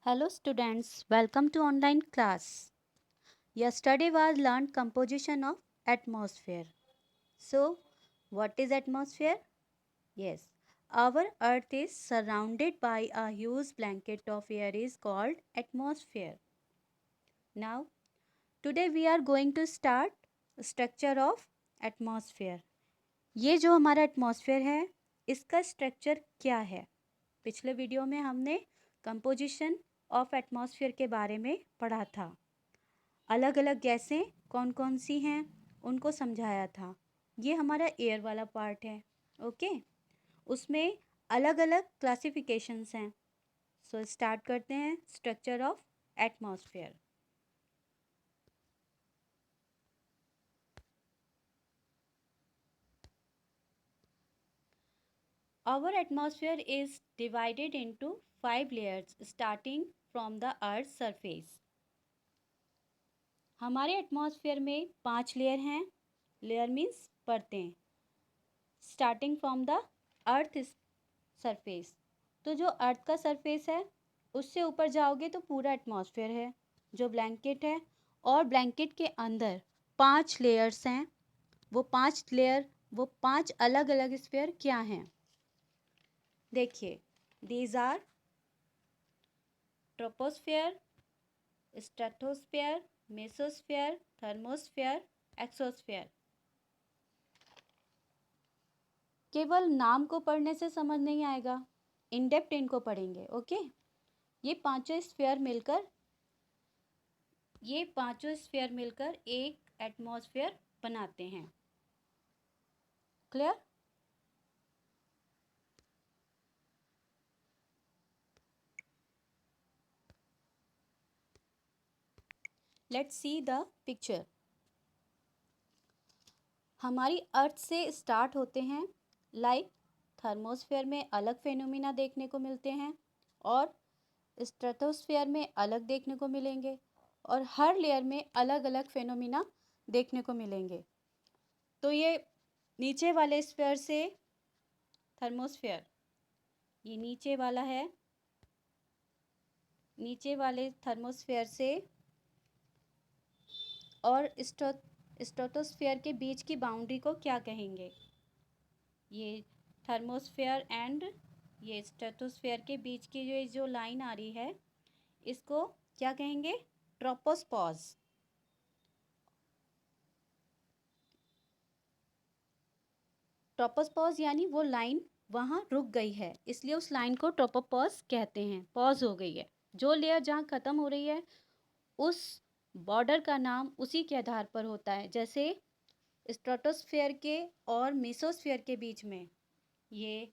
Hello students, welcome to online class. Yesterday was learned composition of atmosphere. So, what is atmosphere? Yes, our earth is surrounded by a huge blanket of air is called atmosphere. Now, today we are going to start structure of atmosphere. ये जो हमारा atmosphere है इसका structure क्या है? पिछले video में हमने कंपोजिशन ऑफ एटमॉस्फेयर के बारे में पढ़ा था। अलग अलग गैसें कौन कौन सी हैं उनको समझाया था। ये हमारा एयर वाला पार्ट है। ओके, उसमें अलग अलग क्लासिफिकेशंस हैं। सो स्टार्ट करते हैं structure of atmosphere. Our atmosphere is divided into 5 layers starting from the earth's surface. हमारे एटमॉस्फेयर में 5 लेयर हैं। लेयर मीन्स परतें। Starting from the earth surface, तो जो अर्थ का सरफेस है उससे ऊपर जाओगे तो पूरा एटमॉस्फेयर है जो ब्लैंकेट है। और ब्लैंकेट के अंदर 5 लेयर्स हैं। वो 5 लेयर, वो 5 अलग अलग स्फीयर क्या हैं? देखिए, these are troposphere, stratosphere, mesosphere, thermosphere, exosphere. केवल नाम को पढ़ने से समझ नहीं आएगा, इन डेप्थ इनको पढ़ेंगे। ओके, ये पांचों स्फीयर मिलकर एक एटमॉस्फेयर बनाते हैं। Clear? Let's see the picture. हमारी अर्थ से स्टार्ट होते हैं लाइक थर्मोस्फेयर में अलग फेनोमिना देखने को मिलते हैं और स्ट्रेटोस्फेयर में अलग देखने को मिलेंगे और हर लेयर में अलग अलग फेनोमिना देखने को मिलेंगे। तो ये नीचे वाले स्फीयर से थर्मोस्फेयर, ये नीचे वाला है, नीचे वाले थर्मोस्फेयर से और स्ट्रेटोस्फेयर के बीच की बाउंड्री को क्या कहेंगे? ये थर्मोस्फेयर एंड ये स्ट्रेटोस्फेयर के बीच की जो लाइन आ रही है इसको क्या कहेंगे? ट्रोपोस्फोज। ट्रोपोस्फोज यानी वो लाइन वहाँ रुक गई है, इसलिए उस लाइन को ट्रोपोपॉज कहते हैं। पॉज हो गई है। जो लेयर जहाँ ख़त्म हो रही है उस बॉर्डर का नाम उसी के आधार पर होता है। जैसे स्ट्रेटोस्फेयर के और मेसोस्फेयर के बीच में ये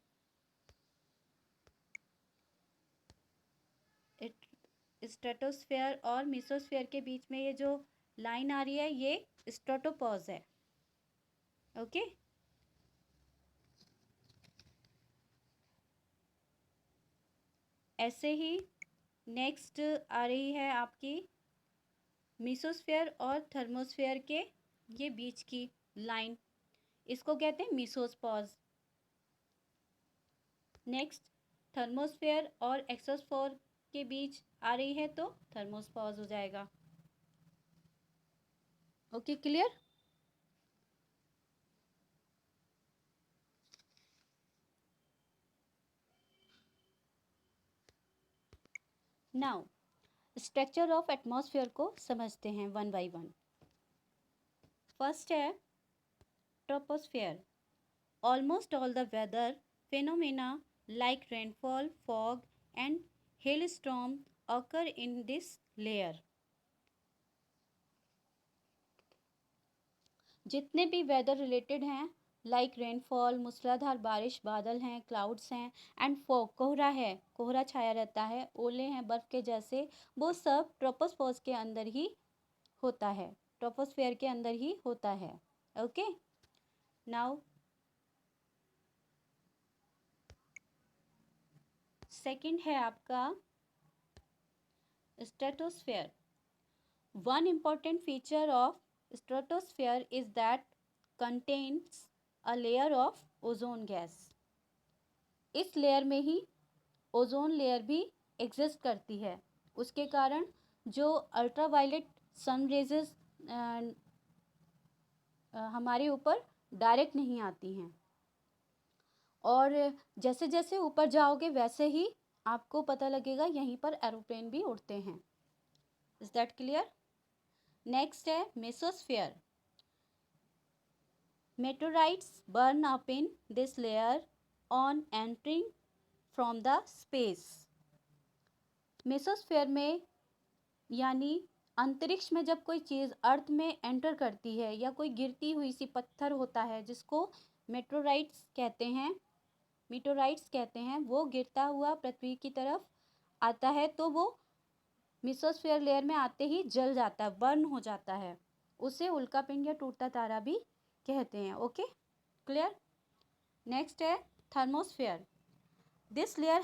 स्ट्रेटोस्फेयर और मेसोस्फेयर के बीच में ये जो लाइन आ रही है ये स्ट्रेटोपॉज है। ओके, ऐसे ही नेक्स्ट आ रही है आपकी मेसोस्फेयर और थर्मोस्फेयर के ये बीच की लाइन, इसको कहते हैं मेसोस्पॉज। नेक्स्ट थर्मोस्फेयर और एक्सोस्फेयर के बीच आ रही है तो थर्मोस्पॉज हो जाएगा। Okay, clear? Now structure of atmosphere को समझते हैं वन बाय वन। फर्स्ट है troposphere. Almost all the weather phenomena like rainfall, fog and hailstorm occur in this layer. जितने भी वेदर रिलेटेड हैं लाइक रेनफॉल, मूसलाधार बारिश, बादल हैं, क्लाउड्स हैं एंड फॉग, कोहरा है, कोहरा छाया रहता है, ओले हैं बर्फ के जैसे, वो सब ट्रोपोस्फेयर के अंदर ही होता है, ट्रोपोस्फेयर के अंदर ही होता है। ओके, नाउ सेकंड है आपका stratosphere. One important feature of stratosphere is that contains a layer of ozone gas. इस लेयर में ही ओजोन लेयर भी एग्जिस्ट करती है। उसके कारण जो अल्ट्रावायलेट सन रेजेस हमारे ऊपर डायरेक्ट नहीं आती हैं। और जैसे जैसे ऊपर जाओगे वैसे ही आपको पता लगेगा यहीं पर एरोप्लेन भी उड़ते हैं। Is that clear? नेक्स्ट है mesosphere. Meteorites burn up in this layer on entering from the space. Mesosphere में यानी अंतरिक्ष में जब कोई चीज़ अर्थ में एंटर करती है या कोई गिरती हुई सी पत्थर होता है जिसको मेटेराइट्स कहते हैं, मीटोराइट्स कहते हैं, वो गिरता हुआ पृथ्वी की तरफ आता है तो वो मेसोस्फेयर लेयर में आते ही जल जाता है, बर्न हो जाता है। उसे उल्कापिंड या टूटता तारा भी कहते हैं। Okay, clear? नेक्स्ट है thermosphere. This layer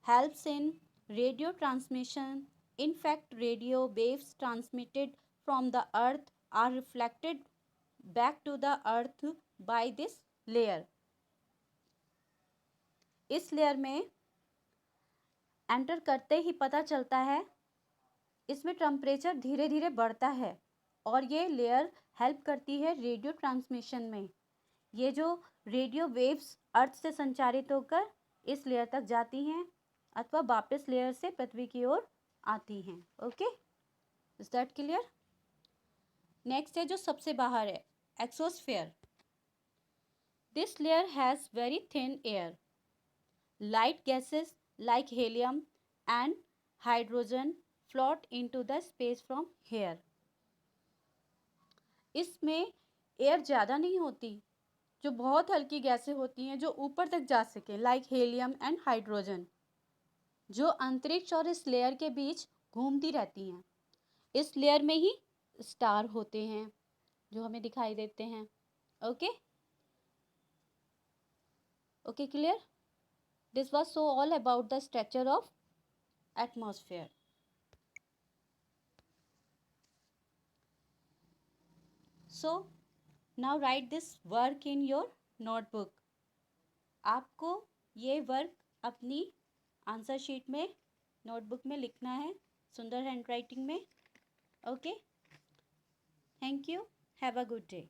helps in radio transmission. In fact, radio waves transmitted from the earth are reflected back to the earth by this layer. इस लेयर में एंटर करते ही पता चलता है, इसमें टेम्परेचर धीरे धीरे बढ़ता है और ये लेयर हेल्प करती है रेडियो ट्रांसमिशन में। ये जो रेडियो वेव्स अर्थ से संचारित होकर इस लेयर तक जाती हैं अथवा वापस लेयर से पृथ्वी की ओर आती हैं। Okay, is that clear? Next है जो सबसे बाहर है, exosphere. This layer has very thin air, light gases like helium and hydrogen float into the space from here. इसमें एयर ज़्यादा नहीं होती, जो बहुत हल्की गैसें होती हैं जो ऊपर तक जा सके, लाइक हेलियम एंड हाइड्रोजन, जो अंतरिक्ष और इस लेयर के बीच घूमती रहती हैं। इस लेयर में ही स्टार होते हैं जो हमें दिखाई देते हैं। Okay okay, clear? This was so all about the structure of atmosphere. So now right this work in your notebook. आपको ये वर्क अपनी आंसर शीट में, नोटबुक में लिखना है, सुंदर हैंडराइटिंग में। Okay, thank you, have a good day.